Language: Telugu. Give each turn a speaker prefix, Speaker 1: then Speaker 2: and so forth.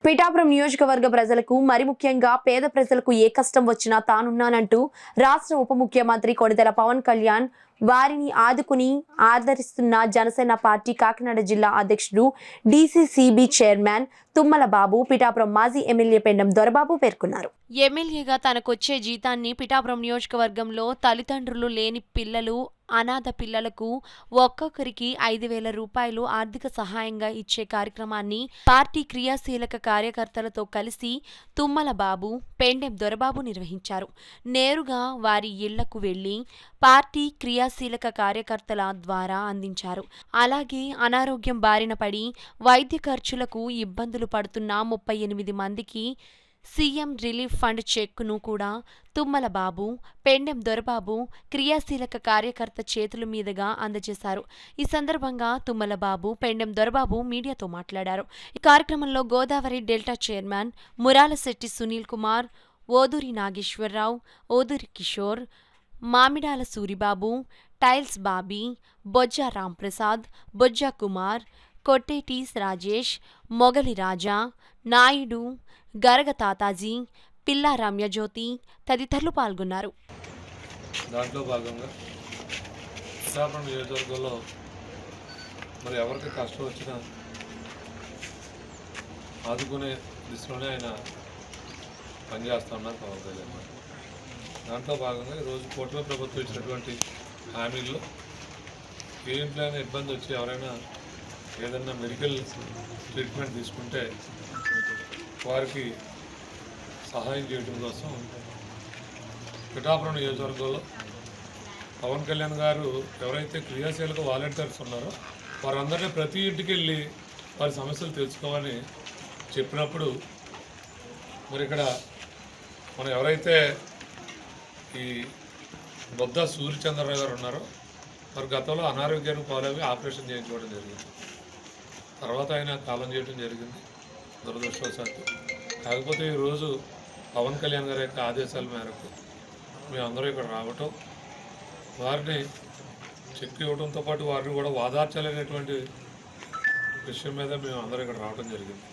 Speaker 1: పిఠాపురం నియోజకవర్గ ప్రజలకు మరి ముఖ్యంగా పేద ప్రజలకు ఏ కష్టం వచ్చినా తానున్నానంటూ రాష్ట్ర ఉప ముఖ్యమంత్రి కొణిదెల పవన్ కళ్యాణ్ వారిని ఆదుకుని ఆదరిస్తున్న జనసేన పార్టీ కాకినాడ జిల్లా అధ్యక్షుడు డీసీసీబీ చైర్మన్ తుమ్మల బాబు పిఠాపురం మాజీ ఎమ్మెల్యే పెండెం దొరబాబు పేర్కొన్నారు. ఎమ్మెల్యేగా తనకొచ్చే జీతాన్ని పిఠాపురం నియోజకవర్గంలో తల్లిదండ్రులు లేని పిల్లలు, అనాథ పిల్లలకు ఒక్కొక్కరికి 5,000 రూపాయలు ఆర్థిక సహాయంగా ఇచ్చే కార్యక్రమాన్ని పార్టీ క్రియాశీలక కార్యకర్తలతో కలిసి తుమ్మల బాబు, పెండెం దొరబాబు నిర్వహించారు. నేరుగా వారి ఇళ్లకు వెళ్లి పార్టీ క్రియాశీలక కార్యకర్తల ద్వారా అందించారు. అలాగే అనారోగ్యం బారిన పడి వైద్య ఖర్చులకు ఇబ్బందులు పడుతున్న 38 మందికి సీఎం రిలీఫ్ ఫండ్ చెక్కును కూడా తుమ్మల బాబు, పెండెం దొరబాబు క్రియాశీలక కార్యకర్త చేతుల మీదుగా అందజేశారు. ఈ సందర్భంగా తుమ్మల బాబు, పెండెం దొరబాబు మీడియాతో మాట్లాడారు. ఈ కార్యక్రమంలో Godavari delta chairman Muralashetti Sunil Kumar, Oduri Nageswararao, Oduri Kishore, Mamidala Suribabu, tiles Bobby, Bojja Ramprasad, Bojja Kumar, Kotteti Rajesh, Mogali Raja, Naidu, Garaga Tataji, పిల్లా రమ్యజ్యోతి తదితరులు పాల్గొన్నారు.
Speaker 2: దాంట్లో భాగంగా పిఠాపురం నియోజకవర్గంలో మరి ఎవరికి కష్టం వచ్చినా ఆదుకునే దిశలోనే ఆయన పనిచేస్తూ ఉన్నారు పవన్ కళ్యాణ్. దాంట్లో భాగంగా ఈరోజు కూటమి ప్రభుత్వం ఇచ్చినటువంటి హామీల్లో ఏంట్లో ఇబ్బంది వచ్చి ఎవరైనా ఏదైనా మెడికల్ ట్రీట్మెంట్ తీసుకుంటే వారికి సహాయం చేయడం కోసం పిఠాపురం నియోజకవర్గంలో పవన్ కళ్యాణ్ గారు ఎవరైతే క్రియాశీలక వాలంటీర్స్ ఉన్నారో వారందరినీ ప్రతి ఇంటికి వెళ్ళి వారి సమస్యలు తెలుసుకోవాలని చెప్పినప్పుడు మరి ఇక్కడ మనం ఎవరైతే ఈ బొద్ద సూర్యచంద్రరావు గారు ఉన్నారో వారు గతంలో అనారోగ్యానికి పాలవి ఆపరేషన్ చేయించుకోవడం జరిగింది. తర్వాత ఆయన కాలం చేయడం జరిగింది దురదృష్టవశాత్తు. కాకపోతే ఈరోజు పవన్ కళ్యాణ్ గారి యొక్క ఆదేశాల మేరకు మేమందరూ ఇక్కడ రావటం, వారిని చెక్ ఇవ్వడంతో పాటు వారిని కూడా వాదార్చాలనేటువంటి విషయం మీద మేము అందరూ ఇక్కడ రావడం జరిగింది.